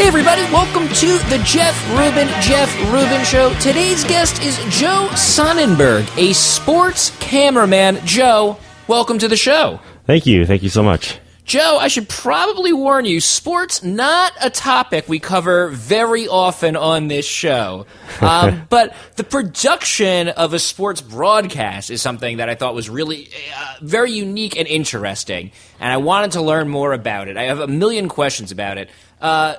Hey everybody, welcome to the Jeff Rubin Show. Today's guest is Joe Sonnenburg, a sports cameraman. Joe, welcome to the show. Thank you so much. Joe, I should probably warn you, sports not a topic we cover very often on this show. But the production of a sports broadcast is something that I thought was really very unique and interesting. And I wanted to learn more about it. I have a million questions about it.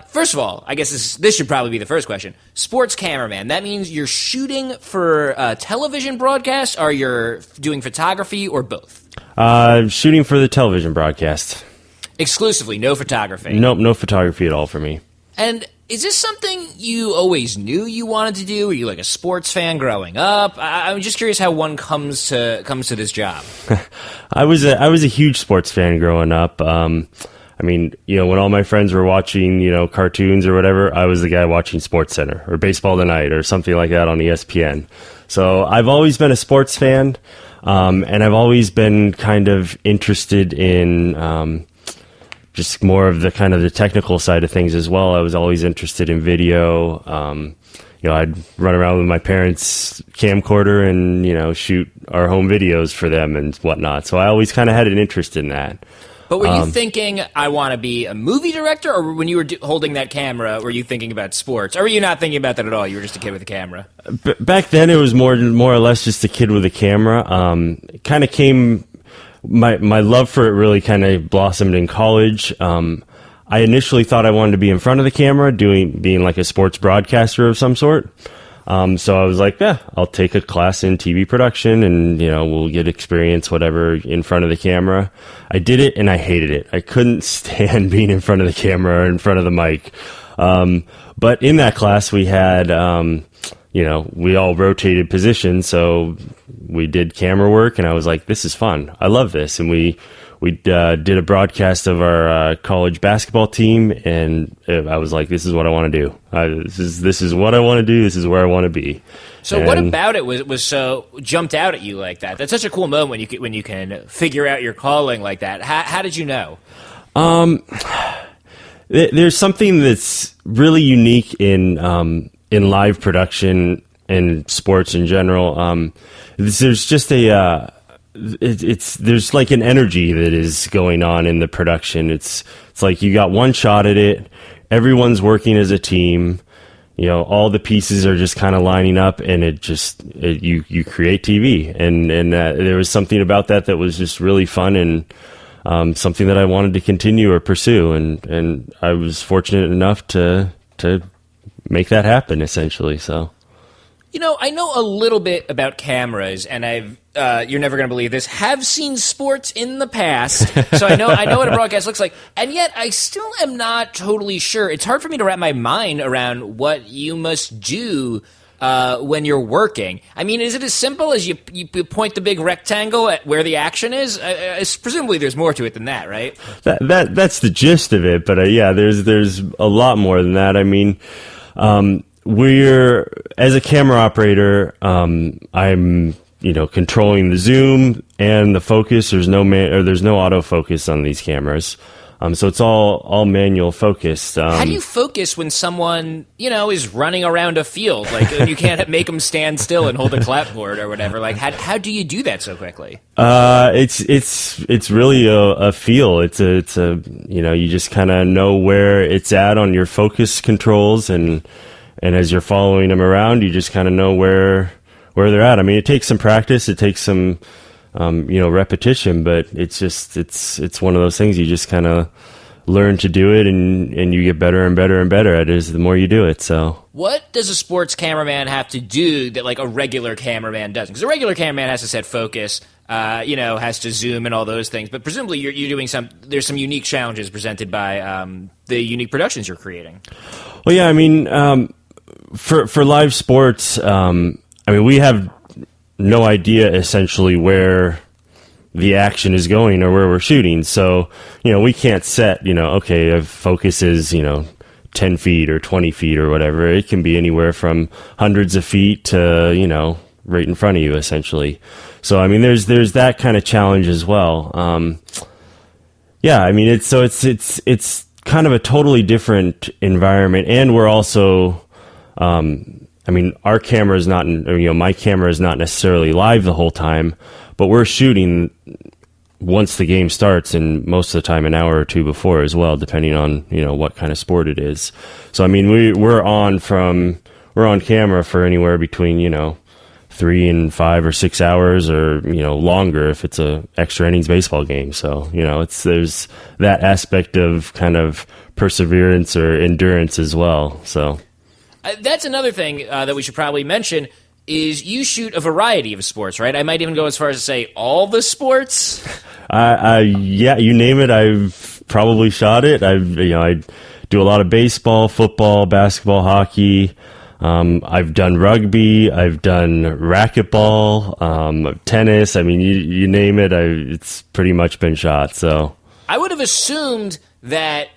First of all, I guess this should probably be the first question. Sports cameraman, that means you're shooting for television broadcast, or you're doing photography, or both? Shooting for the television broadcast. Exclusively, no photography? Nope, no photography at all for me. And is this something you always knew you wanted to do? Were you like a sports fan growing up? I'm just curious how one comes to this job. I was a huge sports fan growing up. I mean, when all my friends were watching, cartoons or whatever, I was the guy watching SportsCenter or Baseball Tonight or something like that on ESPN. So I've always been a sports fan, and I've always been kind of interested in just more of the kind of the technical side of things as well. I was always interested in video. I'd run around with my parents' camcorder and, shoot our home videos for them and whatnot. So I always kind of had an interest in that. But were you thinking, I want to be a movie director, or when you were holding that camera, were you thinking about sports? Or were you not thinking about that at all? You were just a kid with a camera? Back then, it was more or less just a kid with a camera. Kind of came... My love for it really kind of blossomed in college. I initially thought I wanted to be in front of the camera, being like a sports broadcaster of some sort. So I was like, I'll take a class in TV production and, we'll get experience, whatever, in front of the camera. I did it and I hated it. I couldn't stand being in front of the camera or in front of the mic. But in that class we had, we all rotated positions. So we did camera work and I was like, this is fun. I love this. And we did a broadcast of our college basketball team, and I was like, "This is what I want to do. This is what I want to do. This is where I want to be." So, what about it was so jumped out at you like that? That's such a cool moment when you can figure out your calling like that. How did you know? There's something that's really unique in live production and sports in general. There's just there's like an energy that is going on in the production. It's like you got one shot at it. Everyone's working as a team. All the pieces are just kind of lining up, and you create TV. And there was something about that was just really fun and something that I wanted to continue or pursue. And I was fortunate enough to make that happen, essentially. So. I know a little bit about cameras, and you're never going to believe this, have seen sports in the past, so I know what a broadcast looks like, and yet I still am not totally sure. It's hard for me to wrap my mind around what you must do when you're working. I mean, is it as simple as you point the big rectangle at where the action is? Presumably there's more to it than that, right? That's the gist of it, but there's a lot more than that. I mean... as a camera operator, I'm, controlling the zoom and the focus. There's no autofocus on these cameras. So it's all manual focused. How do you focus when someone, is running around a field? Like, you can't make them stand still and hold a clapboard or whatever. Like, how do you do that so quickly? It's really a feel. It's a you just kind of know where it's at on your focus controls, and as you're following them around, you just kind of know where they're at. I mean, it takes some practice. It takes some, repetition, but it's one of those things you just kind of learn to do it, and you get better and better and better at it the more you do it. So, what does a sports cameraman have to do that like a regular cameraman doesn't? Because a regular cameraman has to set focus, has to zoom and all those things. But presumably you're doing there's some unique challenges presented by the unique productions you're creating. Well, yeah, I mean, for live sports, we have no idea essentially where the action is going or where we're shooting. So, we can't set, okay, if focus is, 10 feet or 20 feet or whatever. It can be anywhere from hundreds of feet to, right in front of you, essentially. So, I mean, there's that kind of challenge as well. Yeah, I mean, it's kind of a totally different environment, and we're also, I mean, our camera is not, my camera is not necessarily live the whole time, but we're shooting once the game starts, and most of the time an hour or two before as well, depending on, what kind of sport it is. So, I mean, we're on camera for anywhere between, 3 and 5 or 6 hours, or, longer if it's a extra innings baseball game. So, there's that aspect of kind of perseverance or endurance as well. So that's another thing that we should probably mention is you shoot a variety of sports, right? I might even go as far as to say all the sports. Yeah, you name it, I've probably shot it. I do a lot of baseball, football, basketball, hockey. I've done rugby, I've done racquetball, tennis. I mean, you name it, it's pretty much been shot. So I would have assumed that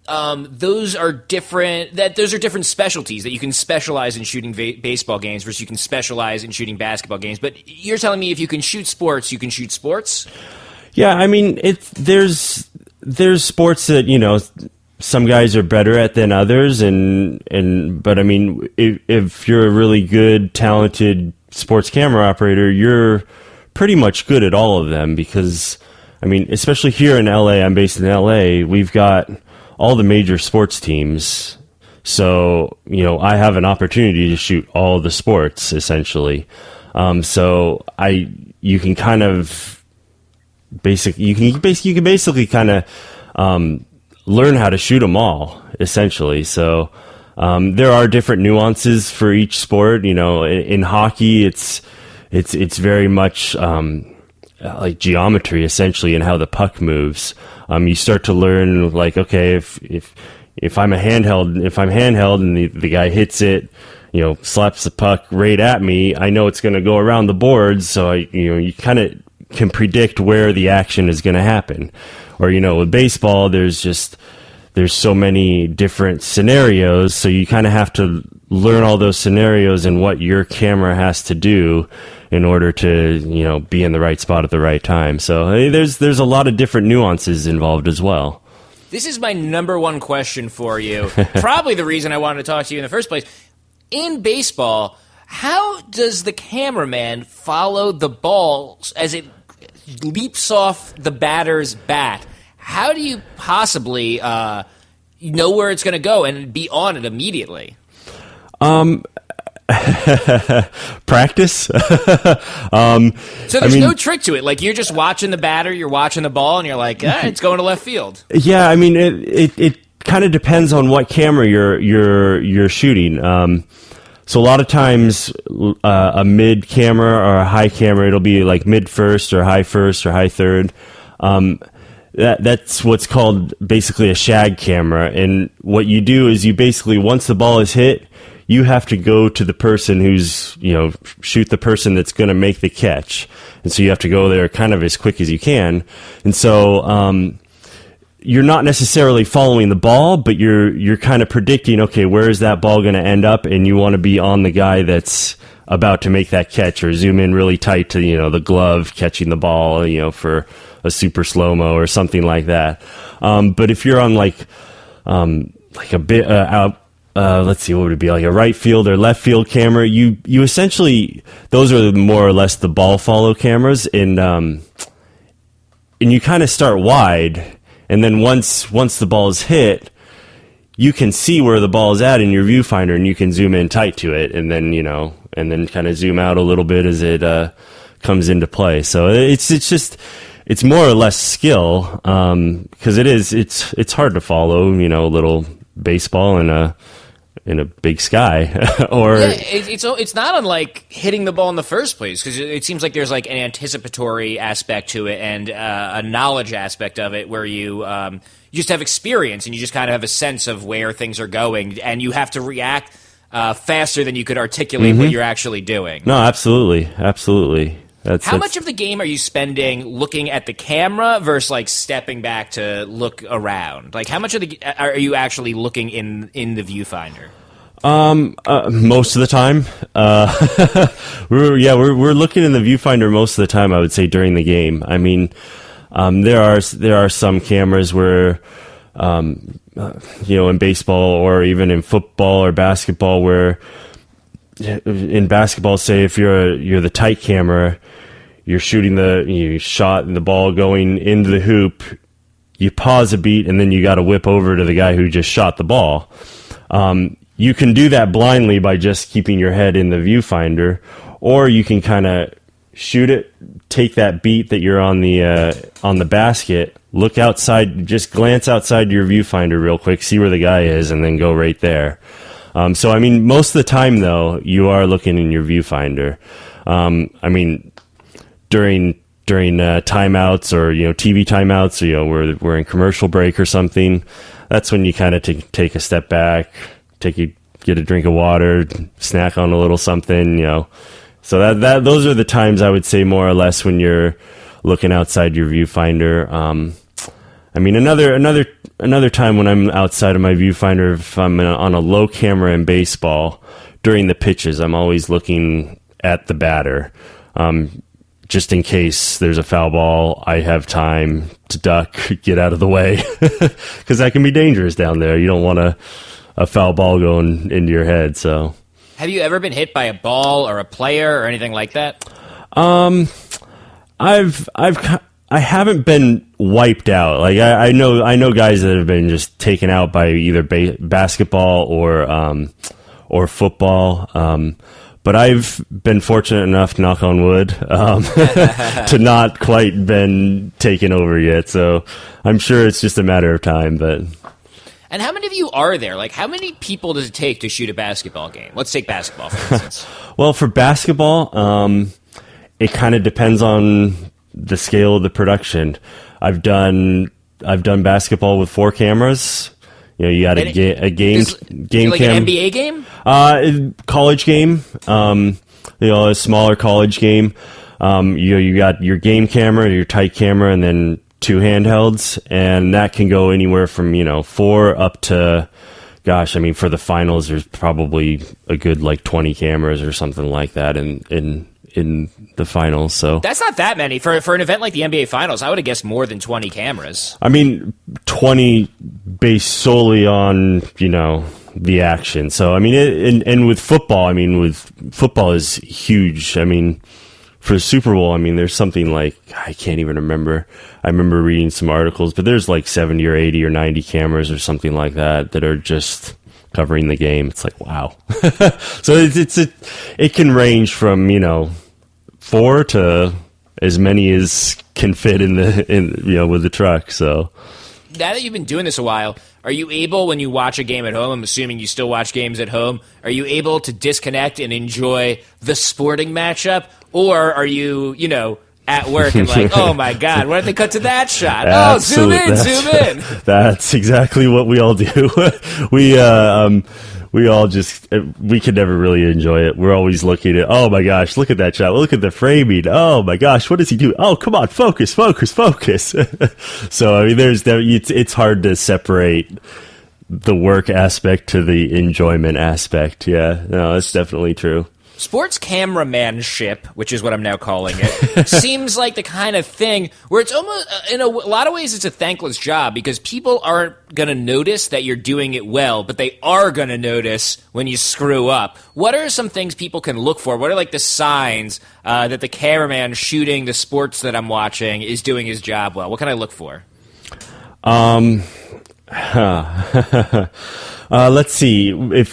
those are different. That those are different specialties. That you can specialize in shooting baseball games versus you can specialize in shooting basketball games. But you're telling me if you can shoot sports, you can shoot sports? Yeah, I mean, there's sports that some guys are better at than others, but I mean, if you're a really good, talented sports camera operator, you're pretty much good at all of them, because, I mean, especially here in LA, I'm based in LA, we've got all the major sports teams, so, I have an opportunity to shoot all the sports, essentially. So you can kind of you can basically kind of learn how to shoot them all, essentially. So there are different nuances for each sport. In hockey, it's very much like geometry, essentially, and how the puck moves. You start to learn, like, okay, if I'm handheld and the guy hits it, slaps the puck right at me, I know it's going to go around the boards, so you kind of can predict where the action is going to happen. Or, with baseball, there's so many different scenarios, so you kind of have to learn all those scenarios and what your camera has to do in order to, be in the right spot at the right time. So there's a lot of different nuances involved as well. This is my number one question for you. Probably the reason I wanted to talk to you in the first place. In baseball, how does the cameraman follow the ball as it leaps off the batter's bat? How do you possibly know where it's going to go and be on it immediately? Practice. So there's no trick to it. Like, you're just watching the batter, you're watching the ball, and you're like, it's going to left field. Yeah, I mean, it kind of depends on what camera you're shooting. So a lot of times, a mid camera or a high camera, it'll be like mid first or high third. That's what's called basically a shag camera. And what you do is you basically, once the ball is hit, you have to go to the person who's, shoot the person that's going to make the catch. And so you have to go there kind of as quick as you can. And so, you're not necessarily following the ball, but you're kind of predicting, okay, where is that ball going to end up? And you want to be on the guy that's about to make that catch, or zoom in really tight to, the glove catching the ball, for a super slow-mo or something like that. But if you're on like a bit out, let's see, what would it be, like a right field or left field camera? You essentially, those are more or less the ball follow cameras, and you kind of start wide, and then once the ball is hit, you can see where the ball is at in your viewfinder, and you can zoom in tight to it, and then kind of zoom out a little bit as it comes into play. So it's more or less skill, because it's hard to follow, a little baseball in a big sky. Or it's not unlike hitting the ball in the first place, because it seems like there's like an anticipatory aspect to it and a knowledge aspect of it where you just have experience and you just kind of have a sense of where things are going, and you have to react faster than you could articulate what you're actually doing. No, absolutely. How much of the game are you spending looking at the camera versus like stepping back to look around? Like, how much are you actually looking in the viewfinder? Most of the time. We're looking in the viewfinder most of the time, I would say, during the game. I mean, there are some cameras where in baseball or even in football or basketball, where in basketball, say if you're the tight camera, you're shooting you shot the ball going into the hoop, you pause a beat and then you got to whip over to the guy who just shot the ball. You can do that blindly by just keeping your head in the viewfinder, or you can kind of shoot it, take that beat that you're on the basket, look outside, just glance outside your viewfinder real quick, see where the guy is, and then go right there. So, I mean, most of the time, though, you are looking in your viewfinder. I mean, during timeouts or, TV timeouts, or, we're in commercial break or something, that's when you kind of take a step back, get a drink of water, snack on a little something, So those are the times I would say more or less when you're looking outside your viewfinder. I mean, another time when I'm outside of my viewfinder, if I'm on a low camera in baseball during the pitches, I'm always looking at the batter. Just in case there's a foul ball, I have time to duck, get out of the way, because that can be dangerous down there. You don't want a foul ball going into your head. So, have you ever been hit by a ball or a player or anything like that? I haven't been wiped out. Like I know guys that have been just taken out by either basketball or football. But I've been fortunate enough, knock on wood, to not quite been taken over yet. So I'm sure it's just a matter of time. And how many of you are there? Like, how many people does it take to shoot a basketball game? Let's take basketball, for instance. Well, for basketball, it kind of depends on the scale of the production. I've done basketball with 4 cameras. You got a game like cam. An NBA game? College game. A smaller college game. You got your game camera, your tight camera, and then 2 handhelds, and that can go anywhere from 4 up to, gosh, I mean, for the finals, there's probably a good 20 cameras or something like that in the finals. So that's not that many for an event like the NBA Finals. I would have guessed more than 20 cameras. I mean, 20 based solely on the action. So I mean, and with football, football is huge. I mean, for the Super Bowl, there's something like, I can't even remember. I remember reading some articles, but there's 70 or 80 or 90 cameras or something like that are just covering the game. It's like, wow. So it can range from 4 to as many as can fit in with the truck. So now that you've been doing this a while, are you able, when you watch a game at home, I'm assuming you still watch games at home, are you able to disconnect and enjoy the sporting matchup? Or are you, at work and oh my God, why did they cut to that shot? Absolutely. Oh, zoom in. That's exactly what we all do. We all just, we could never really enjoy it. We're always looking at, oh my gosh, look at that shot. Look at the framing. Oh my gosh, what does he do? Oh, come on, focus. So, I mean, it's hard to separate the work aspect to the enjoyment aspect. Yeah, no, that's definitely true. Sports cameramanship, which is what I'm now calling it, seems like the kind of thing where it's almost, in a lot of ways, it's a thankless job because people aren't going to notice that you're doing it well, but they are going to notice when you screw up. What are some things people can look for? What are the signs that the cameraman shooting the sports that I'm watching is doing his job well? What can I look for? Let's see.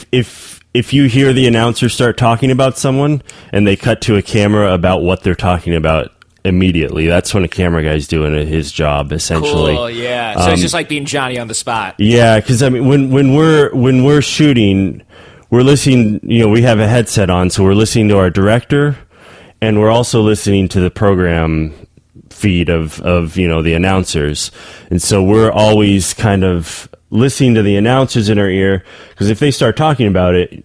If you hear the announcer start talking about someone and they cut to a camera about what they're talking about immediately, that's when a camera guy's doing his job, essentially. Cool, yeah. So it's just like being Johnny on the spot. Yeah, because when we're shooting, we're listening. We have a headset on, so we're listening to our director, and we're also listening to the program feed of the announcers, and so we're always kind of listening to the announcers in our ear, because if they start talking about it,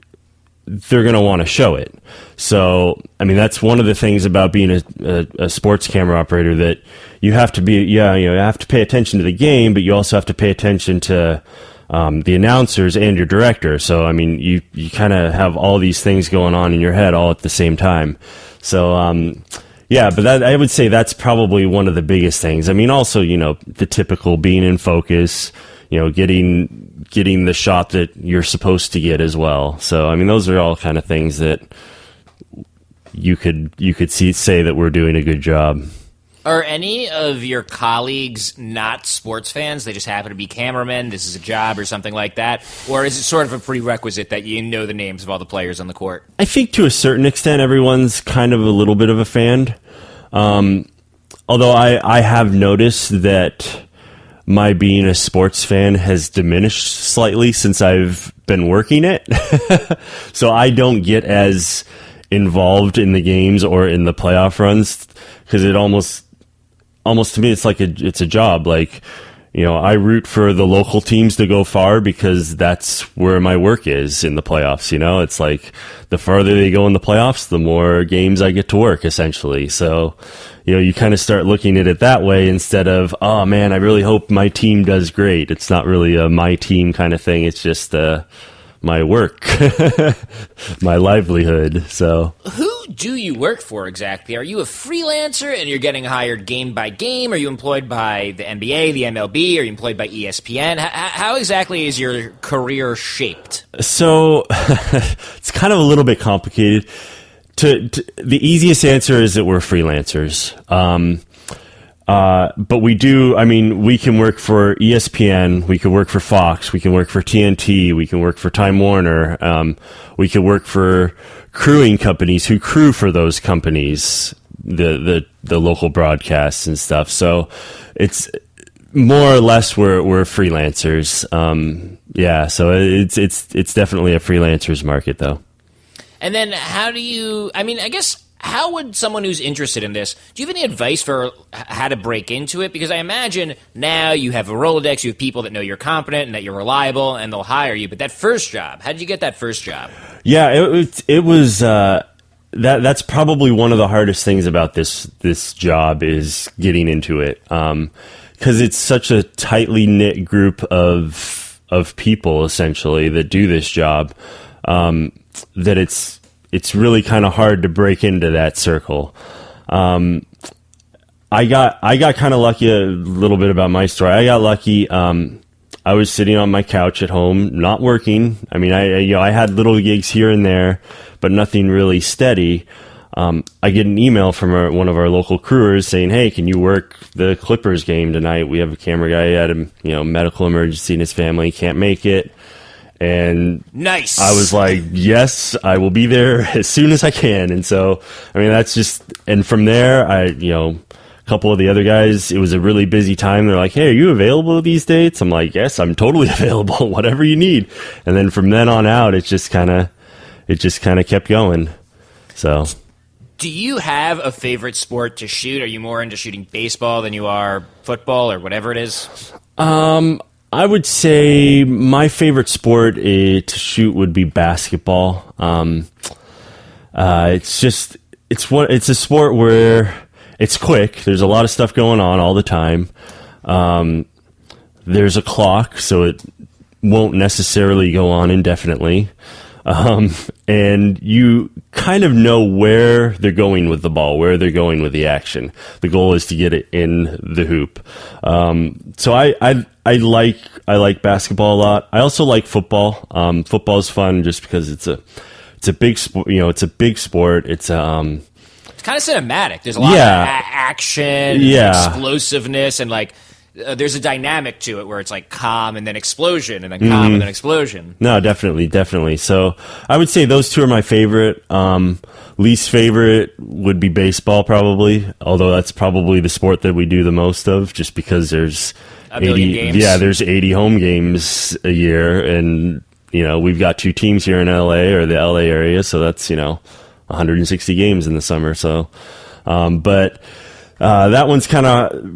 they're going to want to show it. So, I mean, that's one of the things about being a sports camera operator, that you have to be, you have to pay attention to the game, but you also have to pay attention to the announcers and your director. So, I mean, you kind of have all these things going on in your head all at the same time. So, yeah, but I would say that's probably one of the biggest things. I mean, also, the typical being in focus, getting the shot that you're supposed to get as well. So, I mean, those are all kind of things that you could say that we're doing a good job. Are any of your colleagues not sports fans? They just happen to be cameramen, this is a job or something like that? Or is it sort of a prerequisite that you know the names of all the players on the court? I think to a certain extent, everyone's kind of a little bit of a fan. Although I have noticed that my being a sports fan has diminished slightly since I've been working it. So I don't get as involved in the games or in the playoff runs because it almost to me, it's like it's a job. Like, I root for the local teams to go far because that's where my work is in the playoffs. It's like the farther they go in the playoffs, the more games I get to work, essentially. So, you kind of start looking at it that way instead of, oh man, I really hope my team does great. It's not really a my team kind of thing. It's just my work, my livelihood. So, who do you work for exactly? Are you a freelancer and you're getting hired game by game? Are you employed by the NBA, the MLB? Are you employed by ESPN? How exactly is your career shaped? So it's kind of a little bit complicated. The easiest answer is that we're freelancers. But we can work for ESPN, we can work for Fox, we can work for TNT, we can work for Time Warner, we can work for crewing companies who crew for those companies, the local broadcasts and stuff. So it's more or less we're freelancers. So it's definitely a freelancer's market though. And then how would someone who's interested in this, do you have any advice for how to break into it? Because I imagine now you have a Rolodex, you have people that know you're competent and that you're reliable and they'll hire you. But that first job, how did you get that first job? Yeah, it was, that's probably one of the hardest things about this job is getting into it. 'Cause it's such a tightly knit group of people essentially that do this job, that it's really kind of hard to break into that circle. I got kind of lucky. A little bit about my story. I got lucky. I was sitting on my couch at home, not working. I mean, I had little gigs here and there, but nothing really steady. I get an email from one of our local crewers saying, "Hey, can you work the Clippers game tonight? We have a camera guy had a medical emergency in his family, can't make it." And nice. I was like, yes, I will be there as soon as I can. And so, I mean, and from there, a couple of the other guys, it was a really busy time. They're like, "Hey, are you available these dates?" I'm like, "Yes, I'm totally available, whatever you need." And then from then on out, it just kind of kept going. So, do you have a favorite sport to shoot? Are you more into shooting baseball than you are football or whatever it is? I would say my favorite sport to shoot would be basketball. It's a sport where it's quick. There's a lot of stuff going on all the time. There's a clock, so it won't necessarily go on indefinitely. And you kind of know where they're going with the ball, where they're going with the action. The goal is to get it in the hoop. So I like basketball a lot. I also like football. Football is fun just because it's a big sport. It's a big sport. It's kind of cinematic. There's a lot of action, and explosiveness, and there's a dynamic to it where it's like calm and then explosion and then calm and then explosion. No, definitely. So I would say those two are my favorite. Least favorite would be baseball probably, although that's probably the sport that we do the most of just because there's 80 games. Yeah, there's 80 home games a year and we've got two teams here in LA or the LA area, so that's 160 games in the summer. So that one's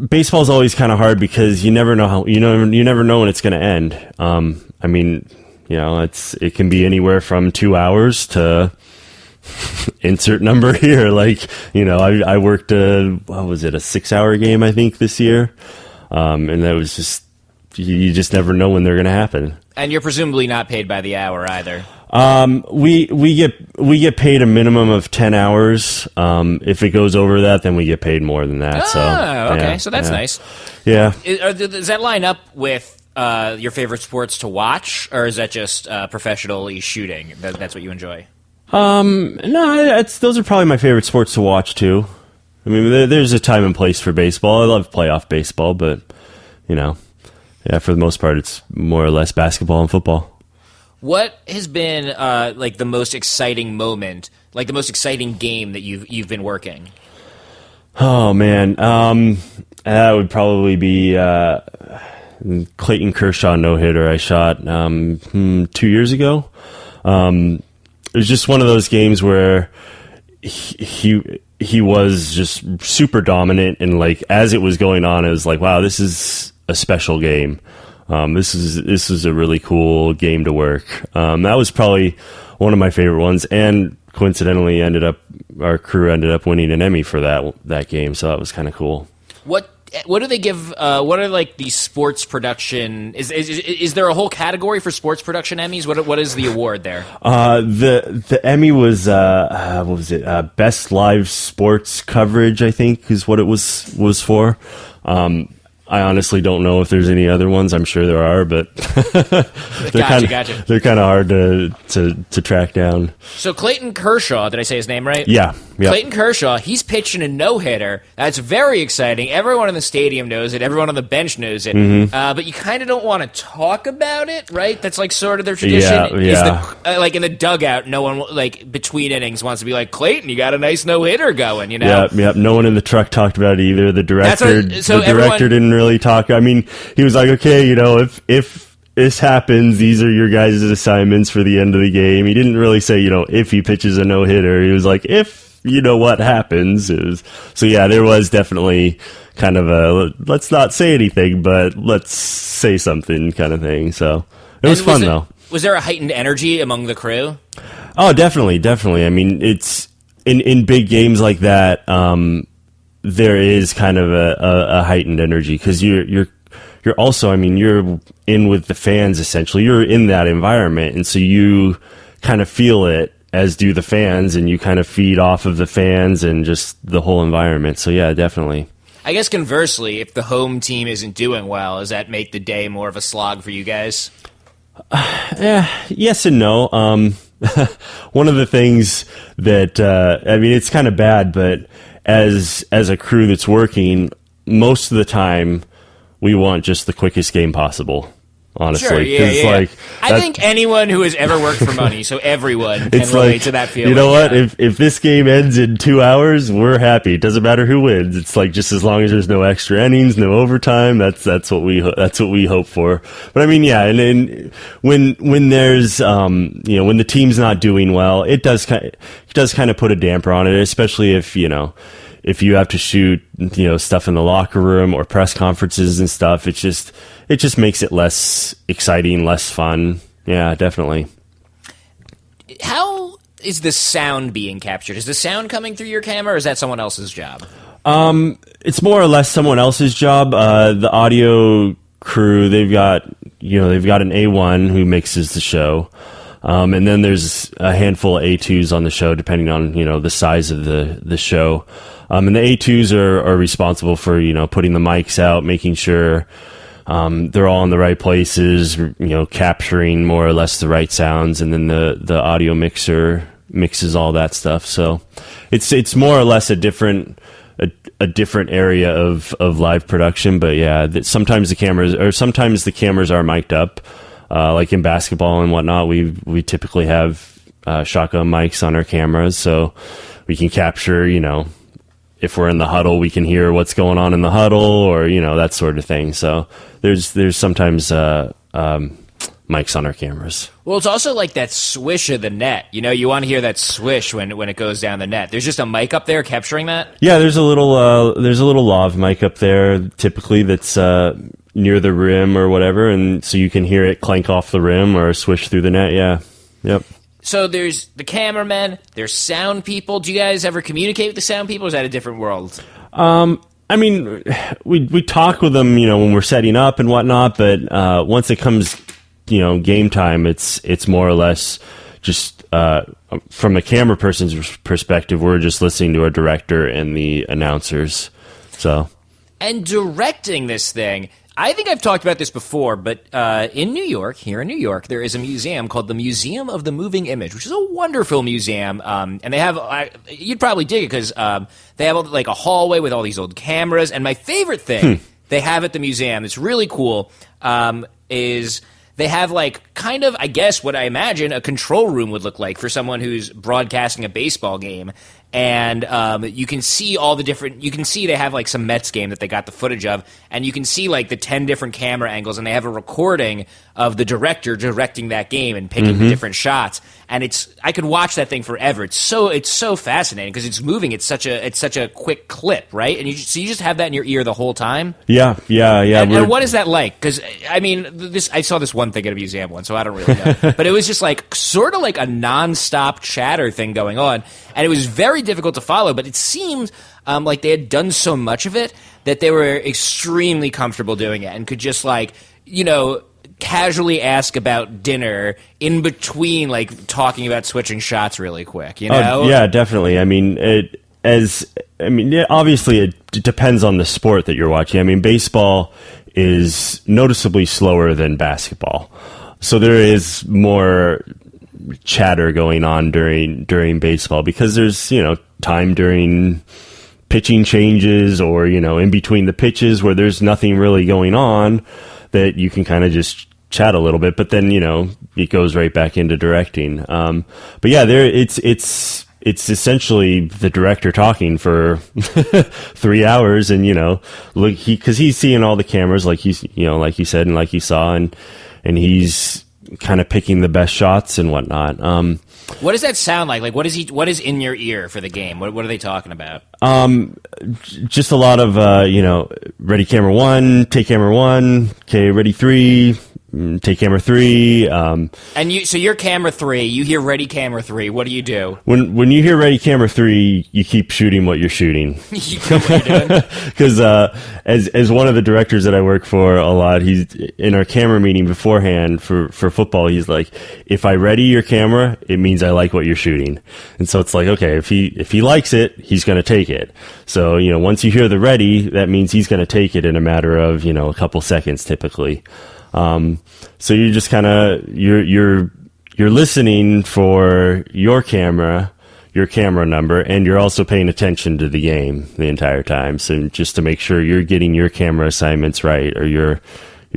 baseball's always kind of hard because you never know you never know when it's going to end. I mean, it can be anywhere from 2 hours to insert number here. I worked a 6-hour game, I think, this year. And that was just, you just never know when they're going to happen. And you're presumably not paid by the hour either. We get paid a minimum of 10 hours. If it goes over that, then we get paid more than that. Okay. So that's nice. Yeah. Does that line up with your favorite sports to watch, or is that just professionally shooting? That's what you enjoy? No, those are probably my favorite sports to watch too. I mean, there's a time and place for baseball. I love playoff baseball, but for the most part, it's more or less basketball and football. What has been like the most exciting moment, like the most exciting game that you've been working? Oh man, that would probably be Clayton Kershaw no-hitter I shot 2 years ago. It was just one of those games where he was just super dominant, and like as it was going on, it was like, wow, this is a special game. This is a really cool game to work. That was probably one of my favorite ones, and coincidentally, our crew ended up winning an Emmy for that game, so that was kind of cool. What do they give? What are like the sports production? Is there a whole category for sports production Emmys? What is the award there? The Emmy was what was it? Best live sports coverage, I think, is what it was for. I honestly don't know if there's any other ones. I'm sure there are, but Gotcha. They're kind of hard to track down. So Clayton Kershaw, did I say his name right? Yeah. Yep. Clayton Kershaw, he's pitching a no-hitter. That's very exciting. Everyone in the stadium knows it. Everyone on the bench knows it. Mm-hmm. But you kind of don't want to talk about it, right? That's like sort of their tradition. Yeah. Like in the dugout, no one like between innings wants to be like, Clayton, you got a nice no-hitter going, you know? Yep. No one in the truck talked about it either. The director didn't really talk. I mean, he was like, okay, if this happens, these are your guys' assignments for the end of the game. He didn't really say, if he pitches a no-hitter. He was like, if what happens. So yeah, there was definitely kind of a let's not say anything, but let's say something kind of thing. So it was fun though. Was there a heightened energy among the crew? Oh, definitely. I mean, it's in big games like that. There is kind of a heightened energy because you're also, I mean, you're in with the fans essentially. You're in that environment, and so you kind of feel it, as do the fans, and you kind of feed off of the fans and just the whole environment. So yeah, definitely. I guess conversely, if the home team isn't doing well, does that make the day more of a slog for you guys? Yes and no. One of the things that I mean, it's kind of bad, but as a crew that's working, most of the time we want just the quickest game possible. Honestly, sure, yeah. Like, I think anyone who has ever worked for money, so everyone can relate to that feeling. You know what? If this game ends in 2 hours, we're happy. It doesn't matter who wins. It's like just as long as there's no extra innings, no overtime. That's what we hope for. But I mean, yeah, and when there's when the team's not doing well, it does kind of put a damper on it, especially if you have to shoot, stuff in the locker room or press conferences and stuff. It just makes it less exciting, less fun. Yeah, definitely. How is the sound being captured? Is the sound coming through your camera, or is that someone else's job? It's more or less someone else's job. The audio crew, they've got an A1 who mixes the show. And then there's a handful of A2s on the show, depending on, the size of the show. And the A2s are responsible for, putting the mics out, making sure they're all in the right places, capturing more or less the right sounds, and then the audio mixer mixes all that stuff. So it's more or less a different area of live production. But yeah, sometimes the cameras are mic'd up. Like in basketball and whatnot, we typically have shotgun mics on our cameras, so we can capture, if we're in the huddle, we can hear what's going on in the huddle, or that sort of thing. So there's sometimes mics on our cameras. Well, it's also like that swish of the net. You want to hear that swish when it goes down the net. There's just a mic up there capturing that. Yeah, there's a little lav mic up there, typically that's near the rim or whatever, and so you can hear it clank off the rim or swish through the net. Yeah, yep. So there's the cameramen, there's sound people. Do you guys ever communicate with the sound people, or is that a different world? I mean, we talk with them, when we're setting up and whatnot, but once it comes, game time, it's more or less just from a camera person's perspective, we're just listening to our director and the announcers. So, and directing this thing, I think I've talked about this before, but in New York, here in New York, there is a museum called the Museum of the Moving Image, which is a wonderful museum. And they have, you'd probably dig it because they have like a hallway with all these old cameras. And my favorite thing they have at the museum, it's really cool, is they have like kind of, I guess, what I imagine a control room would look like for someone who's broadcasting a baseball game. And you can see all the different – you can see they have like some Mets game that they got the footage of, and you can see like the 10 different camera angles, and they have a recording of the director directing that game and picking the different shots. And it's – I could watch that thing forever. It's so fascinating because it's moving. It's such a quick clip, right? And you just have that in your ear the whole time? Yeah. And what is that like? Because, I mean, I saw this one thing at a museum once, so I don't really know. But it was just like sort of like a nonstop chatter thing going on, and it was very difficult to follow, but it seemed like they had done so much of it that they were extremely comfortable doing it and could just like, casually ask about dinner in between like talking about switching shots really quick, Yeah, definitely. I mean, obviously it depends on the sport that you're watching. I mean, baseball is noticeably slower than basketball. So there is more chatter going on during baseball because there's time during pitching changes or in between the pitches where there's nothing really going on that you can kind of just chat a little bit, but then it goes right back into directing. But yeah, it's essentially the director talking for 3 hours, and look, because he's seeing all the cameras like he's like you said and like you saw, and he's kind of picking the best shots and whatnot. What does that sound like? Like, what is in your ear for the game? What are they talking about? Just a lot of, ready camera one, take camera one, okay, ready three, take camera three. So you're camera three, you hear ready camera three, what do you do? When you hear ready camera three, you keep shooting what you're shooting. You know what you're doing? Because as one of the directors that I work for a lot, he's in our camera meeting beforehand for football, he's like, if I ready your camera, it means I like what you're shooting. And so it's like, okay, if he likes it, he's going to take it. So, once you hear the ready, that means he's going to take it in a matter of, a couple seconds typically. So you're just kind of, you're listening for your camera number, and you're also paying attention to the game the entire time. So just to make sure you're getting your camera assignments right or your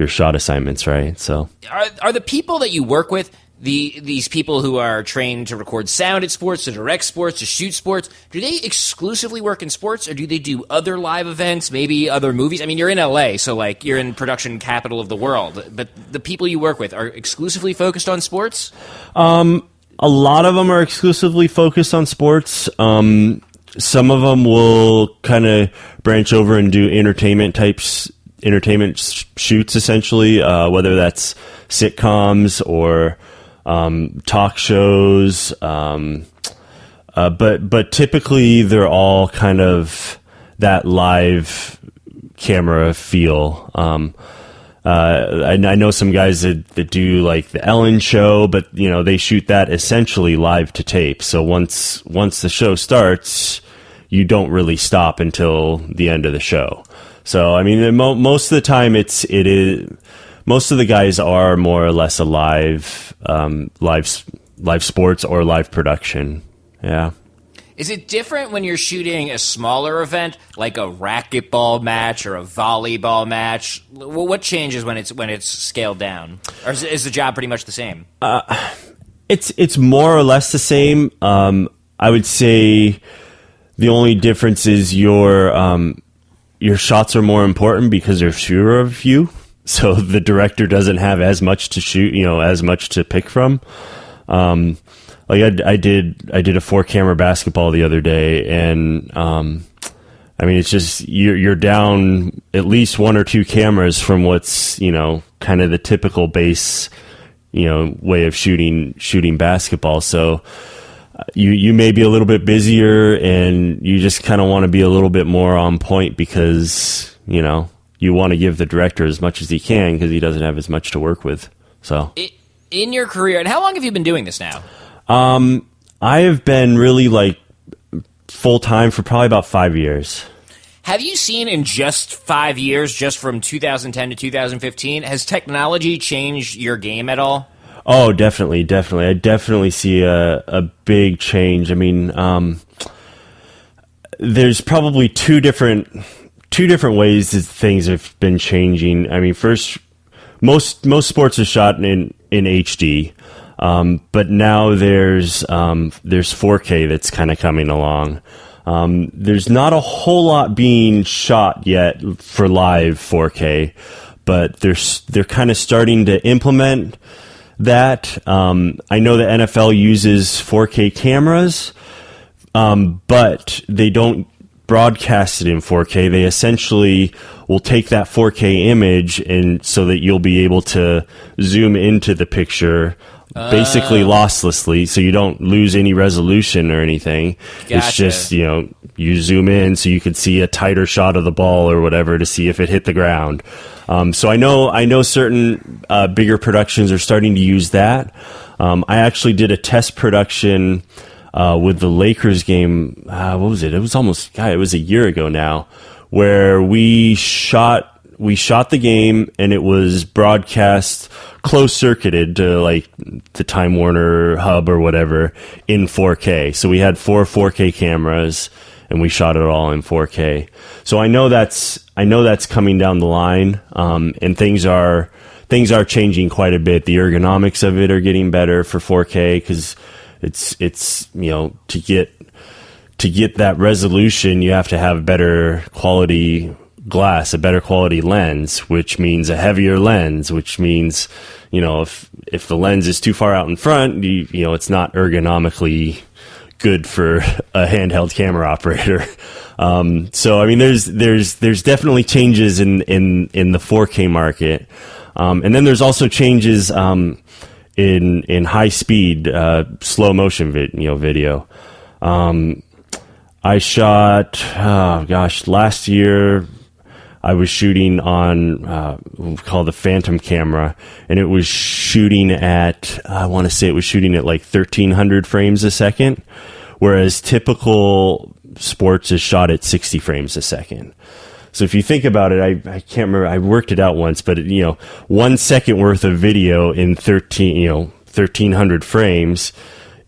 shot assignments right. So are the people that you work with, these people who are trained to record sound at sports, to direct sports, to shoot sports, do they exclusively work in sports, or do they do other live events, maybe other movies? I mean, you're in LA, so like you're in production capital of the world, but the people you work with are exclusively focused on sports? A lot of them are exclusively focused on sports. Some of them will kind of branch over and do entertainment shoots, essentially, whether that's sitcoms or talk shows, but typically they're all kind of that live camera feel. I know some guys that do like the Ellen show, but they shoot that essentially live to tape. So once the show starts, you don't really stop until the end of the show. So I mean, most of the time it is. Most of the guys are more or less a live sports or live production. Yeah. Is it different when you're shooting a smaller event, like a racquetball match or a volleyball match? What changes when it's scaled down, or is the job pretty much the same? It's more or less the same. I would say the only difference is your shots are more important because there's fewer of you. So the director doesn't have as much to shoot, as much to pick from. Like I did a 4-camera basketball the other day, and I mean, it's just you're down at least 1 or 2 cameras from what's kind of the typical base way of shooting basketball. So you may be a little bit busier, and you just kind of want to be a little bit more on point because you want to give the director as much as he can because he doesn't have as much to work with. So, in your career, and how long have you been doing this now? I have been really like full time for probably about 5 years. Have you seen in just 5 years, just from 2010 to 2015, has technology changed your game at all? Oh, definitely. I definitely see a big change. I mean, there's probably two different ways that things have been changing. I mean, first, most sports are shot in HD, but now there's 4K that's kind of coming along. There's not a whole lot being shot yet for live 4K, but they're kind of starting to implement that. I know the NFL uses 4K cameras, but they don't broadcast it in 4K. They essentially will take that 4K image and so that you'll be able to zoom into the picture basically losslessly, so you don't lose any resolution or anything. Gotcha. It's just, you zoom in so you can see a tighter shot of the ball or whatever to see if it hit the ground. So I know certain bigger productions are starting to use that. I actually did a test production with the Lakers game. What was it? It was it was a year ago now, where we shot the game and it was broadcast closed circuited to like the Time Warner hub or whatever in 4K. So we had 4 4K cameras and we shot it all in 4K. So I know that's coming down the line, and things are changing quite a bit. The ergonomics of it are getting better for 4K because it's to get that resolution, you have to have better quality glass, a better quality lens, which means a heavier lens, which means, if the lens is too far out in front, it's not ergonomically good for a handheld camera operator. So I mean, there's definitely changes in the 4K market. And then there's also changes in high speed slow motion video. I shot last year I was shooting on called the Phantom camera, and it was shooting at, I want to say it was shooting at like 1300 frames a second, whereas typical sports is shot at 60 frames a second. So if you think about it, I can't remember, I worked it out once, but 1 second worth of video in 1300 frames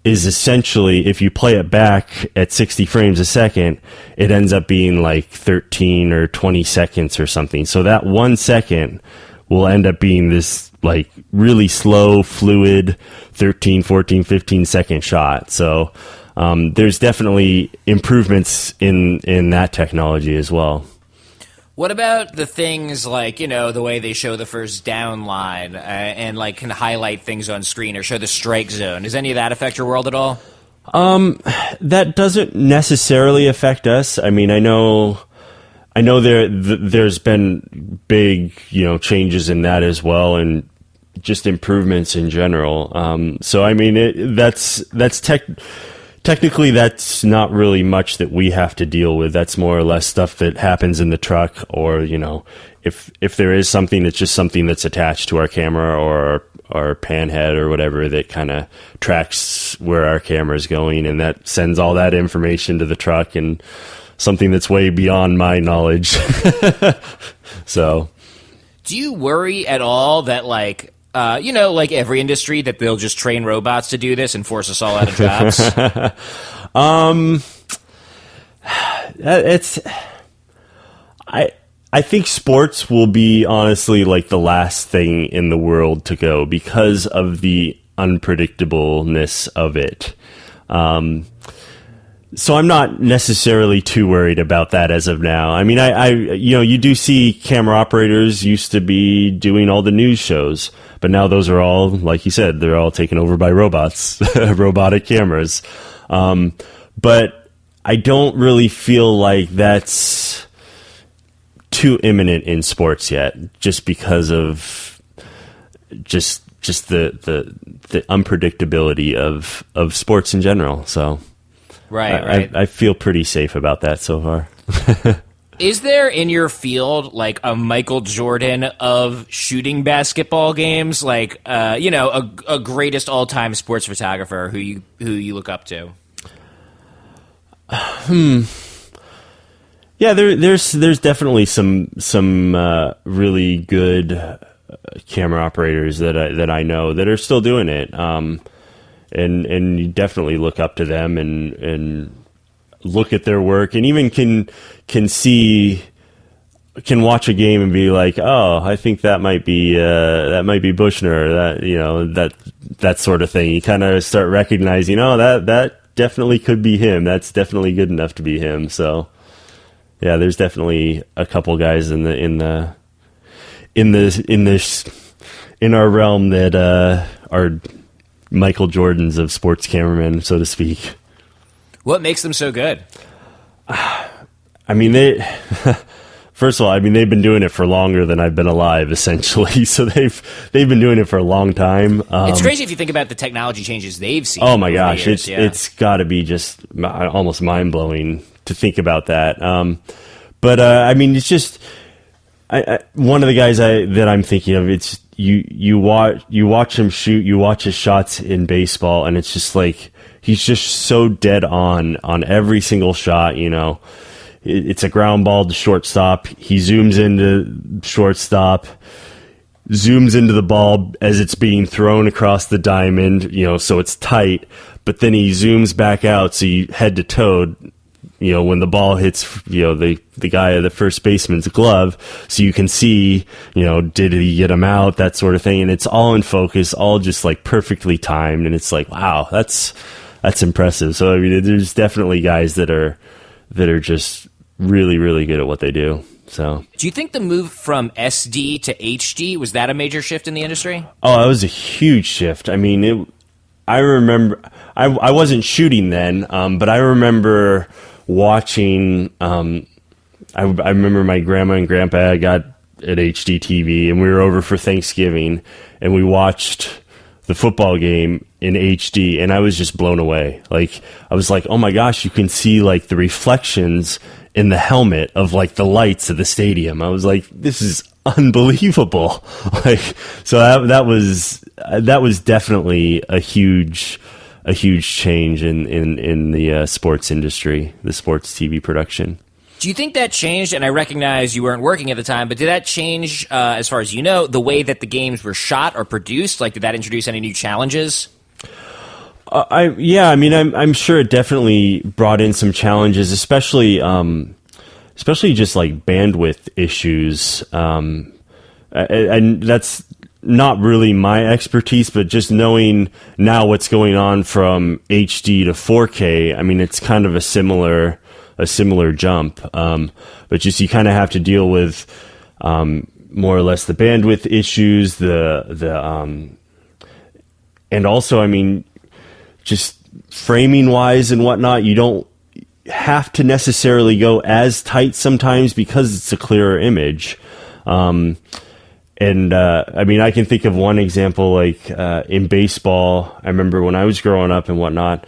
is essentially, if you play it back at 60 frames a second, it ends up being like 13 or 20 seconds or something. So that 1 second will end up being this like really slow, fluid 13, 14, 15 second shot. So there's definitely improvements in that technology as well. What about the things like, the way they show the first down line and like can highlight things on screen or show the strike zone? Does any of that affect your world at all? That doesn't necessarily affect us. I mean, I know there's been big, changes in that as well, and just improvements in general. So I mean, that's technically, that's not really much that we have to deal with. That's more or less stuff that happens in the truck, or, if there is something, it's just something that's attached to our camera or our pan head or whatever that kind of tracks where our camera is going, and that sends all that information to the truck, and something that's way beyond my knowledge. So, do you worry at all that like every industry, that they'll just train robots to do this and force us all out of jobs? I think sports will be honestly like the last thing in the world to go because of the unpredictableness of it. So I'm not necessarily too worried about that as of now. I mean, you do see camera operators used to be doing all the news shows, but now those are all, like you said, they're all taken over by robots, robotic cameras. But I don't really feel like that's too imminent in sports yet, just because of just the unpredictability of sports in general. So. Right. I feel pretty safe about that so far. Is there in your field like a Michael Jordan of shooting basketball games, like a greatest all-time sports photographer who you look up to? Yeah, Yeah, there's definitely some really good camera operators that I know that are still doing it. And you definitely look up to them and look at their work, and even can watch a game and be like, oh, I think that might be Bushner, that sort of thing. You kind of start recognizing, oh, that definitely could be him. That's definitely good enough to be him. So yeah, there's definitely a couple guys in our realm that are Michael Jordans of sports cameramen, so to speak. What makes them so good? I mean, first of all, they've been doing it for longer than I've been alive, essentially. So they've been doing it for a long time. It's crazy if you think about the technology changes they've seen. Oh my gosh, it's got to be just almost mind blowing to think about that. But it's just one of the guys that I'm thinking of. It's you watch him shoot, you watch his shots in baseball, and it's just like he's just so dead on every single shot. It's a ground ball to shortstop. He zooms into shortstop, zooms into the ball as it's being thrown across the diamond, so it's tight. But then he zooms back out, so you head to toe, when the ball hits, the guy, the first baseman's glove, so you can see, did he get him out, that sort of thing. And it's all in focus, all just like perfectly timed. And it's like, wow, that's impressive. So, there's definitely guys that are just really, really good at what they do. So, do you think the move from SD to HD, was that a major shift in the industry? Oh, it was a huge shift. I remember I wasn't shooting then, but I remember watching. I remember my grandma and grandpa got an HD TV, and we were over for Thanksgiving, and we watched the football game in HD, and I was just blown away. Like, I was like, oh my gosh, you can see like the reflections in the helmet of like the lights of the stadium. I was like, this is unbelievable. So that was definitely a huge change in the sports industry, the sports TV production. Do you think that changed? And I recognize you weren't working at the time, but did that change, as far as the way that the games were shot or produced? Like, did that introduce any new challenges? I'm sure it definitely brought in some challenges, especially just like bandwidth issues. And that's not really my expertise, but just knowing now what's going on from HD to 4K, it's kind of a similar jump. But just you kind of have to deal with more or less the bandwidth issues, and also, just framing wise and whatnot, you don't have to necessarily go as tight sometimes because it's a clearer image. I can think of one example, like in baseball. I remember when I was growing up and whatnot,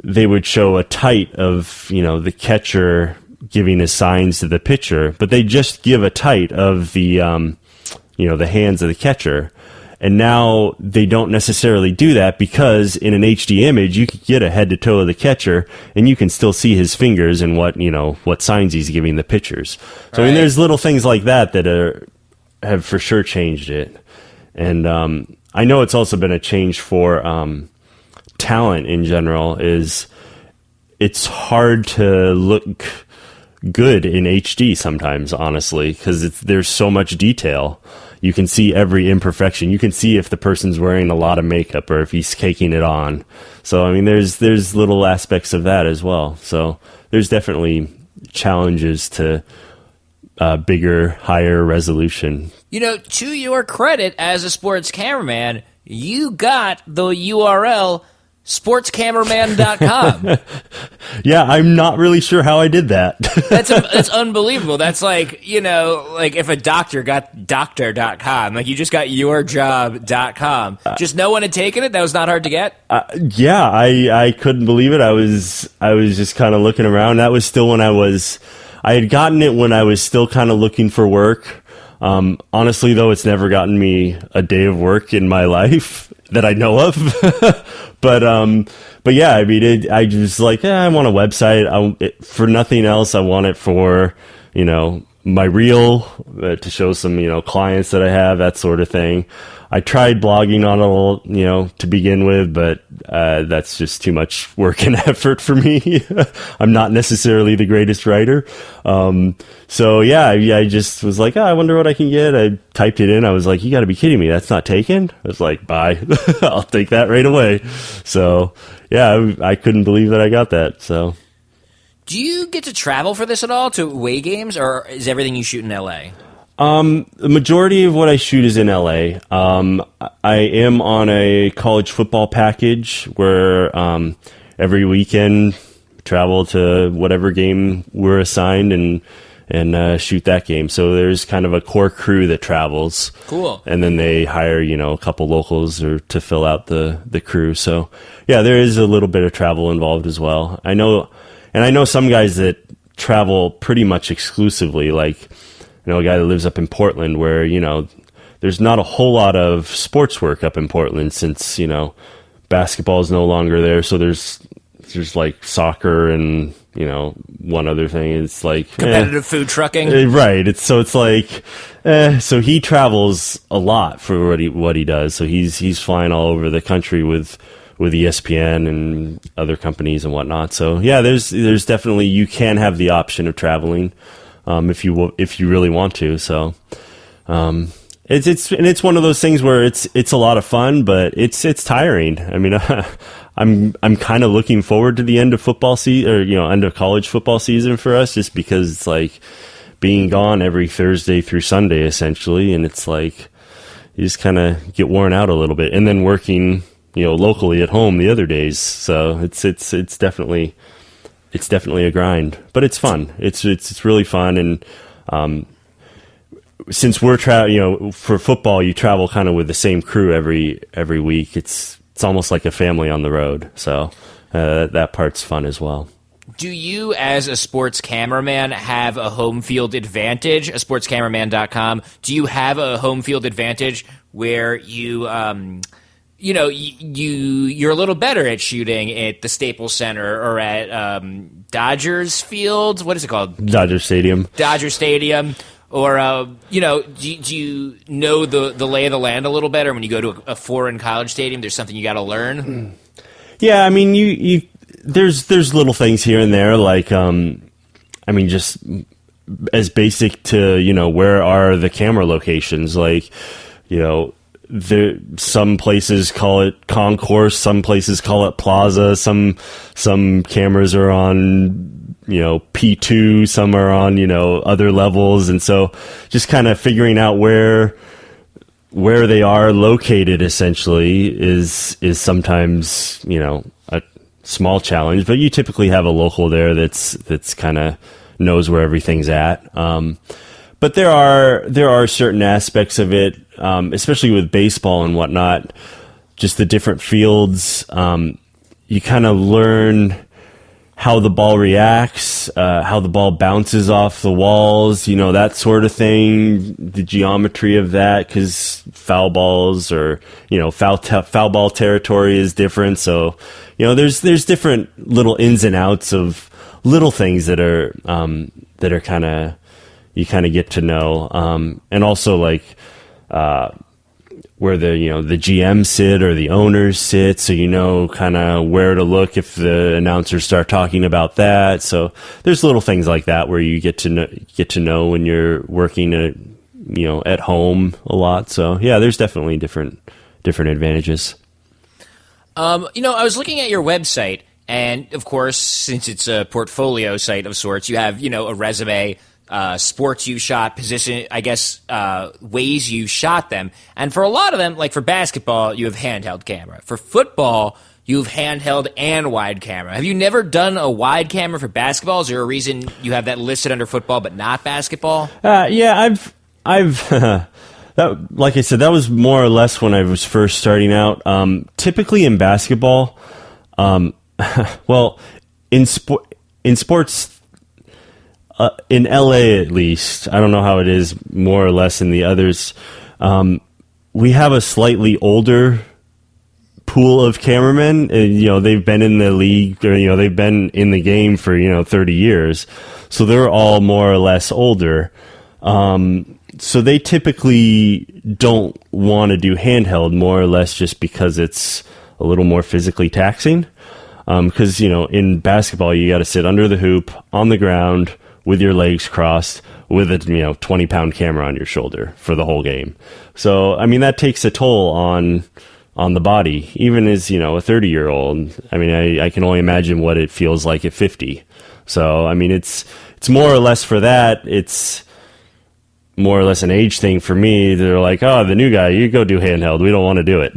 they would show a tight of, the catcher giving his signs to the pitcher, but they just give a tight of the hands of the catcher. And now they don't necessarily do that because in an HD image, you can get a head to toe of the catcher and you can still see his fingers and what signs he's giving the pitchers. So, right. There's little things like that have for sure changed it. And I know it's also been a change for talent in general. It's hard to look good in HD sometimes, honestly, because there's so much detail. You can see every imperfection. You can see if the person's wearing a lot of makeup or if he's caking it on. So, there's little aspects of that as well. So there's definitely challenges to bigger, higher resolution. To your credit as a sports cameraman, you got the URL sportscameraman.com. Yeah, I'm not really sure how I did that. That's unbelievable. That's like, like if a doctor got doctor.com, like you just got yourjob.com. Just no one had taken it? That was not hard to get? Yeah, I couldn't believe it. I was just kind of looking around. That was still when I had gotten it when I was still kind of looking for work. Honestly, though, it's never gotten me a day of work in my life that I know of. but yeah, I mean, I just like, I want a website. For nothing else, I want it for, my reel to show some, clients that I have, that sort of thing. I tried blogging on it, to begin with, but that's just too much work and effort for me. I'm not necessarily the greatest writer. So yeah, I just was like, I wonder what I can get. I typed it in. I was like, you got to be kidding me. That's not taken. I was like, bye. I'll take that right away. So yeah, I couldn't believe that I got that. So. Do you get to travel for this at all, to away games, or is everything you shoot in LA? The majority of what I shoot is in LA. I am on a college football package where every weekend travel to whatever game we're assigned and shoot that game. So there's kind of a core crew that travels. Cool. And then they hire, a couple locals to fill out the crew. So yeah, there is a little bit of travel involved as well. I know some guys that travel pretty much exclusively, like, a guy that lives up in Portland where, there's not a whole lot of sports work up in Portland since, basketball is no longer there. So there's like soccer and, one other thing. It's like competitive food trucking. Right. So he travels a lot for what he does. So he's flying all over the country with ESPN and other companies and whatnot. So yeah, there's definitely, you can have the option of traveling. If you really want to. So, it's one of those things where it's a lot of fun, but it's tiring. I mean, I'm kind of looking forward to the end of football season, or, end of college football season for us, just because it's like being gone every Thursday through Sunday essentially. And it's like, you just kind of get worn out a little bit, and then working, locally at home the other days. So it's definitely a grind, but it's fun. It's really fun. And, since we're for football, you travel kind of with the same crew every week. It's almost like a family on the road. So, that part's fun as well. Do you, as a sports cameraman, have a home field advantage? sportscameraman.com. Do you have a home field advantage where you, you're a little better at shooting at the Staples Center or at Dodgers Field? What is it called? Dodger Stadium. Or, do you know the lay of the land a little better when you go to a foreign college stadium? There's something you got to learn? Yeah, I mean, there's little things here and there, like, just as basic to, where are the camera locations? Like, some places call it concourse, some places call it plaza, some cameras are on, P2, some are on, other levels. And so just kind of figuring out where they are located essentially is sometimes, a small challenge, but you typically have a local there that's kind of knows where everything's at. But there are certain aspects of it, especially with baseball and whatnot, just the different fields. You kind of learn how the ball reacts, how the ball bounces off the walls, that sort of thing, the geometry of that, because foul balls or, foul ball territory is different. So, there's different little ins and outs of little things that are kind of, you kind of get to know. And also like, where the GM sit or the owners sit, so kind of where to look if the announcers start talking about that. So there's little things like that where you get to know when you're working at home a lot. So yeah, there's definitely different advantages. I was looking at your website, and of course, since it's a portfolio site of sorts, you have a resume. Sports you shot, position, I guess, ways you shot them. And for a lot of them, like for basketball, you have handheld camera. For football, you have handheld and wide camera. Have you never done a wide camera for basketball? Is there a reason you have that listed under football but not basketball? Yeah, I've that, like I said, that was more or less when I was first starting out. Typically in basketball, well, in sports, in LA at least, I don't know how it is more or less in the others, we have a slightly older pool of cameramen. They've been in the league, or they've been in the game for 30 years, so they're all more or less older. So they typically don't want to do handheld, more or less just because it's a little more physically taxing. Because in basketball you got to sit under the hoop on the ground with your legs crossed, with a 20-pound camera on your shoulder for the whole game. So I mean that takes a toll on the body, even as a 30-year-old. I mean I can only imagine what it feels like at 50. So I mean it's more or less for that. It's more or less an age thing for me. They're like, oh, the new guy, you go do handheld. We don't want to do it.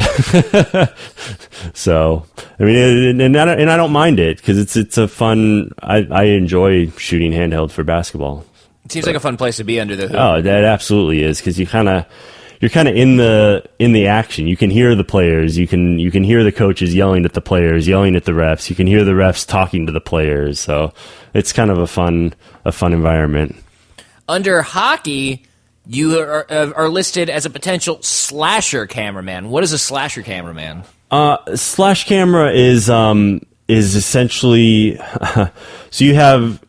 So, I mean, and I don't mind it because it's a fun. I enjoy shooting handheld for basketball. It seems like a fun place to be under the hoop. Oh, that absolutely is, because you're kind of in the action. You can hear the players. You can hear the coaches yelling at the players, yelling at the refs. You can hear the refs talking to the players. So it's kind of a fun environment. Under hockey, you are listed as a potential slasher cameraman. What is a slasher cameraman? Slash camera is essentially so you have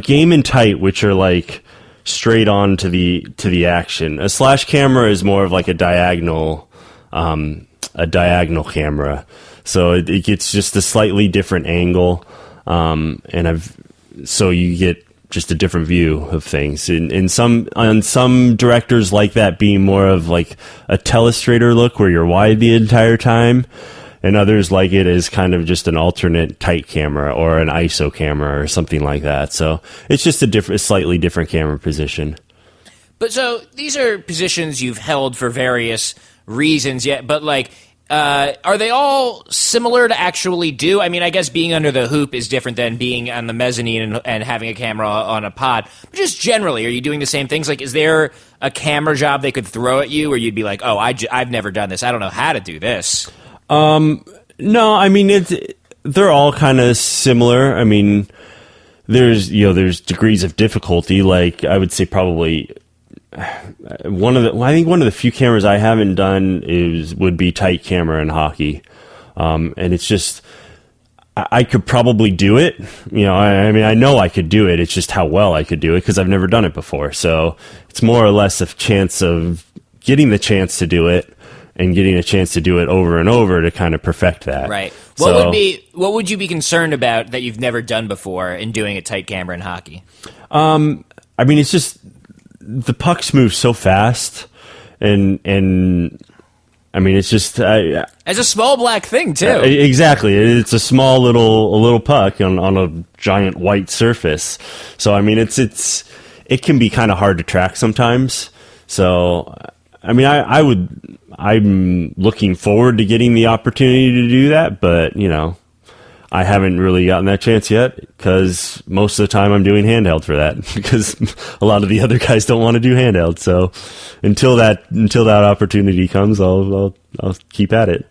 game and tight, which are like straight on to the action. A slash camera is more of like a diagonal camera, so it gets just a slightly different angle, so you get just a different view of things. On some directors like that being more of like a telestrator look where you're wide the entire time, and others like it as kind of just an alternate tight camera or an ISO camera or something like that. So it's just a slightly different camera position. But so these are positions you've held for various reasons, but like, are they all similar to actually do? I mean, I guess being under the hoop is different than being on the mezzanine and having a camera on a pod. But just generally, are you doing the same things? Like, is there a camera job they could throw at you where you'd be like, oh, I've never done this. I don't know how to do this. No, I mean, they're all kind of similar. I mean, there's degrees of difficulty. Like, I would say probably one of the few cameras I haven't done would be tight camera in hockey. And it's just, I could probably do it. I mean, I know I could do it. It's just how well I could do it because I've never done it before. So it's more or less a chance of getting the chance to do it and getting a chance to do it over and over to kind of perfect that. Right. What would you be concerned about that you've never done before in doing a tight camera in hockey? I mean, it's just the pucks move so fast, and I mean, it's just as a small black thing too. Exactly, it's a small little puck on a giant white surface. So I mean, it can be kind of hard to track sometimes. So I mean, I'm looking forward to getting the opportunity to do that, but I haven't really gotten that chance yet because most of the time I'm doing handheld for that because a lot of the other guys don't want to do handheld. So until that opportunity comes, I'll keep at it.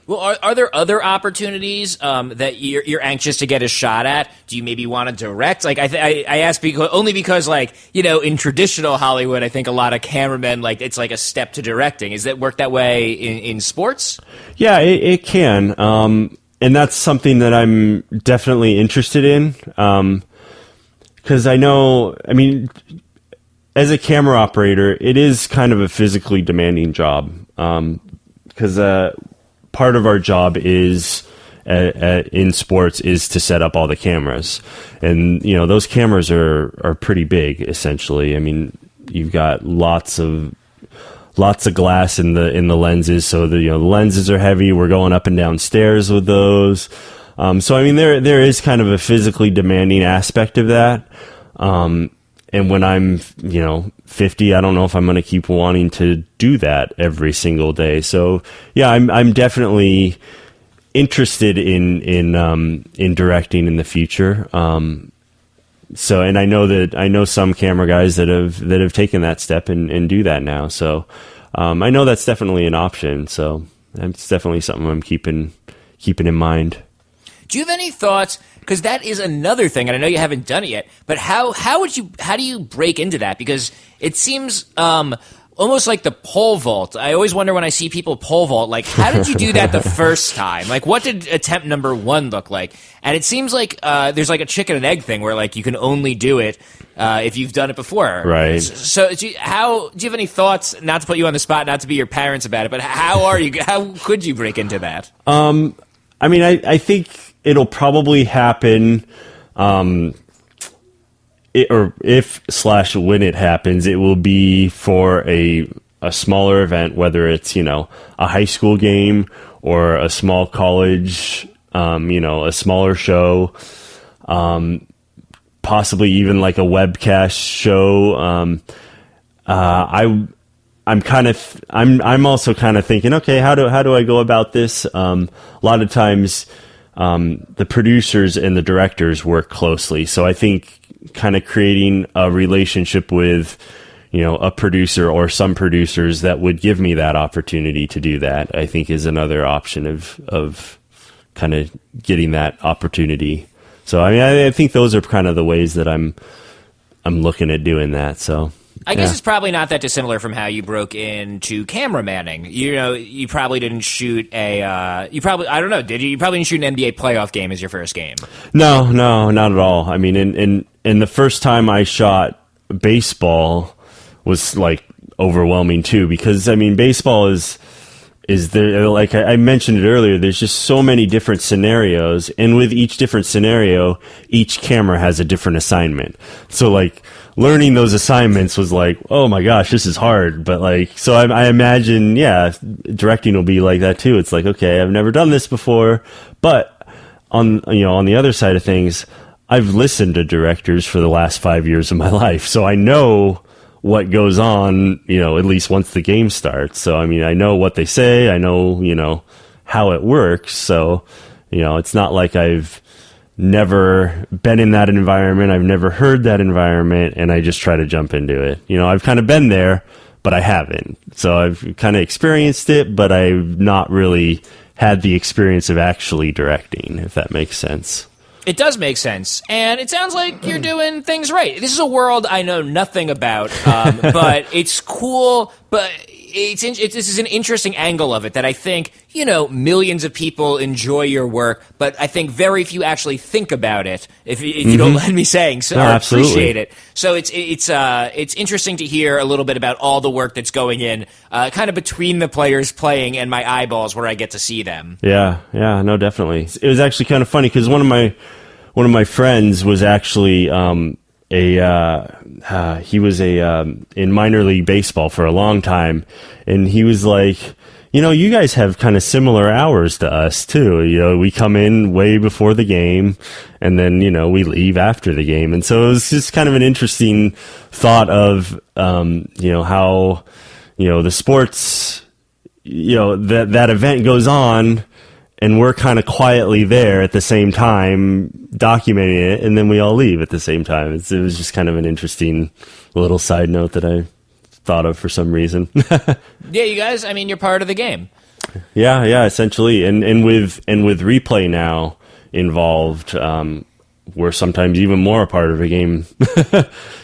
Well, are there other opportunities that you're anxious to get a shot at? Do you maybe want to direct? Like I ask only because like in traditional Hollywood, I think a lot of cameramen like it's like a step to directing. Is that work that way in sports? Yeah, it can. And that's something that I'm definitely interested in, because I mean, as a camera operator, it is kind of a physically demanding job, because part of our job is in sports is to set up all the cameras, and those cameras are pretty big. Essentially, I mean, you've got lots of glass in the lenses, so the lenses are heavy. We're going up and down stairs with those. So I mean, there is kind of a physically demanding aspect of that. And when I'm 50, I don't know if I'm going to keep wanting to do that every single day. So yeah, I'm definitely interested in directing in the future. So, and I know some camera guys that have taken that step and do that now. So, I know that's definitely an option. So, it's definitely something I'm keeping in mind. Do you have any thoughts? Because that is another thing, and I know you haven't done it yet. But how do you break into that? Because it seems almost like the pole vault. I always wonder when I see people pole vault, like, how did you do that the first time? Like, what did attempt number 1 look like? And it seems like there's like a chicken and egg thing where like you can only do it if you've done it before. Right. So do you have any thoughts, not to put you on the spot, not to be your parents about it, but how could you break into that? I mean, I think it'll probably happen, or if/when it happens, it will be for a smaller event, whether it's, a high school game or a small college, a smaller show, possibly even like a webcast show. I'm also kind of thinking, okay, how do I go about this? A lot of times, the producers and the directors work closely. So I think kind of creating a relationship with, a producer or some producers that would give me that opportunity to do that, I think is another option of kind of getting that opportunity. So, I mean, I think those are kind of the ways that I'm looking at doing that. So I guess it's probably not that dissimilar from how you broke into cameramanning. You probably didn't shoot I don't know, did you? You probably didn't shoot an NBA playoff game as your first game. No, not at all. I mean, in the first time I shot baseball was like overwhelming too, because I mean, baseball is there, like I mentioned it earlier, there's just so many different scenarios, and with each different scenario, each camera has a different assignment. So like learning those assignments was like, oh my gosh, this is hard. But like, so I imagine, directing will be like that too. It's like, okay, I've never done this before, but on the other side of things, I've listened to directors for the last 5 years of my life. So I know what goes on, at least once the game starts. So, I mean, I know what they say. I know, how it works. So, it's not like I've never been in that environment. I've never heard that environment, and I just try to jump into it. I've kind of been there, but I haven't. So I've kind of experienced it, but I've not really had the experience of actually directing, if that makes sense. It does make sense, and it sounds like you're doing things right. This is a world I know nothing about, but it's cool, but this is an interesting angle of it that I think, millions of people enjoy your work, but I think very few actually think about it, if you don't mind me saying, so, or appreciate it. So it's interesting to hear a little bit about all the work that's going in, kind of between the players playing and my eyeballs where I get to see them. Yeah, no, definitely. It was actually kind of funny because one of my friends was actually he was in minor league baseball for a long time, and he was like, you guys have kind of similar hours to us too. We come in way before the game, and then we leave after the game. And so it was just kind of an interesting thought of how the sports, that event goes on, and we're kind of quietly there at the same time documenting it, and then we all leave at the same time. It was just kind of an interesting little side note that I thought of for some reason. Yeah, you guys, I mean, you're part of the game. Yeah, essentially. And with replay now involved, we're sometimes even more a part of a game.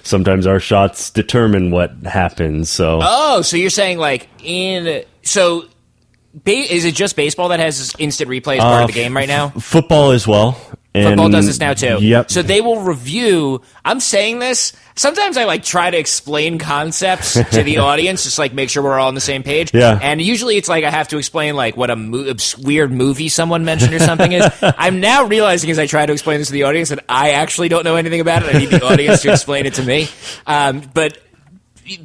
Sometimes our shots determine what happens. So so you're saying is it just baseball that has instant replay as part of the game right now? Football as well. Football does this now too. Yep. So they will review. I'm saying this. Sometimes I try to explain concepts to the audience, just make sure we're all on the same page. Yeah. And usually it's I have to explain what a weird movie someone mentioned or something is. I'm now realizing as I try to explain this to the audience that I actually don't know anything about it. I need the audience to explain it to me. But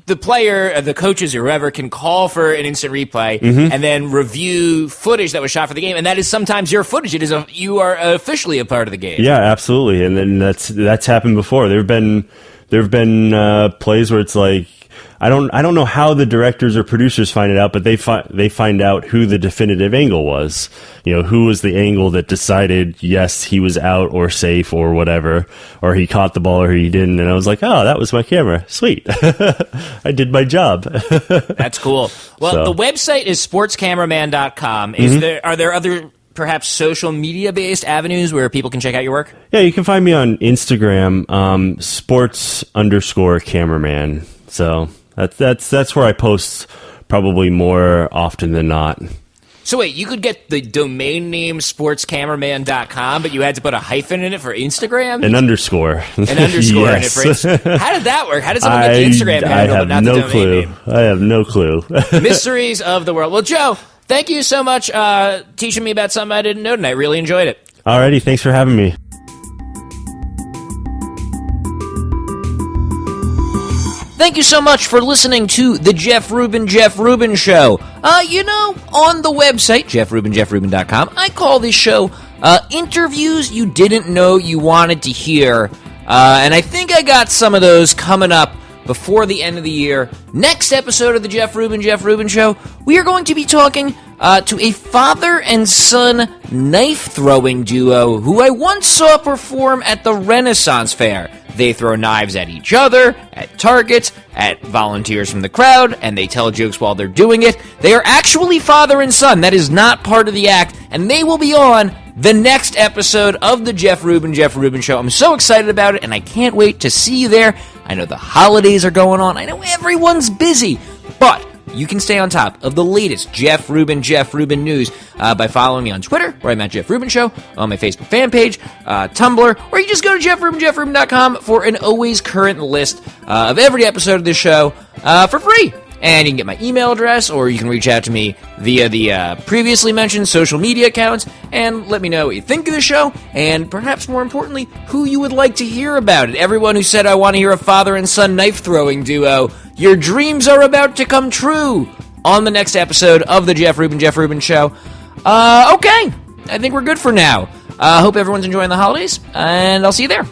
the player, the coaches, or whoever can call for an instant replay and then review footage that was shot for the game, and that is sometimes your footage. You are officially a part of the game. Yeah, absolutely, and then that's happened before. There have been plays where it's I don't know how the directors or producers find it out, but they find out who the definitive angle was. Who was the angle that decided, yes, he was out or safe or whatever, or he caught the ball or he didn't. And I was like, oh, that was my camera. Sweet. I did my job. That's cool. Well, the website is sportscameraman.com. Are there other perhaps social media based avenues where people can check out your work? Yeah, you can find me on Instagram, sports_cameraman. So That's where I post probably more often than not. So wait, you could get the domain name sportscameraman.com, but you had to put a hyphen in it for Instagram? An underscore. An underscore in it for Instagram. How did that work? How did someone get the Instagram handle but not the domain name? I have no clue. Mysteries of the world. Well, Joe, thank you so much teaching me about something I didn't know tonight. Really enjoyed it. Alrighty, thanks for having me. Thank you so much for listening to the Jeff Rubin Show. On the website, jeffrubin.com, I call this show interviews you didn't know you wanted to hear. And I think I got some of those coming up before the end of the year. Next episode of the Jeff Rubin Show, we are going to be talking to a father and son knife-throwing duo who I once saw perform at the Renaissance Fair. They throw knives at each other, at targets, at volunteers from the crowd, and they tell jokes while they're doing it. They are actually father and son. That is not part of the act, and they will be on the next episode of the Jeff Rubin Show. I'm so excited about it, and I can't wait to see you there. I know the holidays are going on. I know everyone's busy, but you can stay on top of the latest Jeff Rubin news by following me on Twitter, where I'm at Jeff Rubin Show, on my Facebook fan page, Tumblr, or you just go to jeffrubin.com for an always current list of every episode of this show for free. And you can get my email address, or you can reach out to me via the previously mentioned social media accounts and let me know what you think of the show, and perhaps more importantly, who you would like to hear about it. Everyone who said, I want to hear a father and son knife-throwing duo, your dreams are about to come true on the next episode of the Jeff Rubin Show. Okay, I think we're good for now. Hope everyone's enjoying the holidays, and I'll see you there.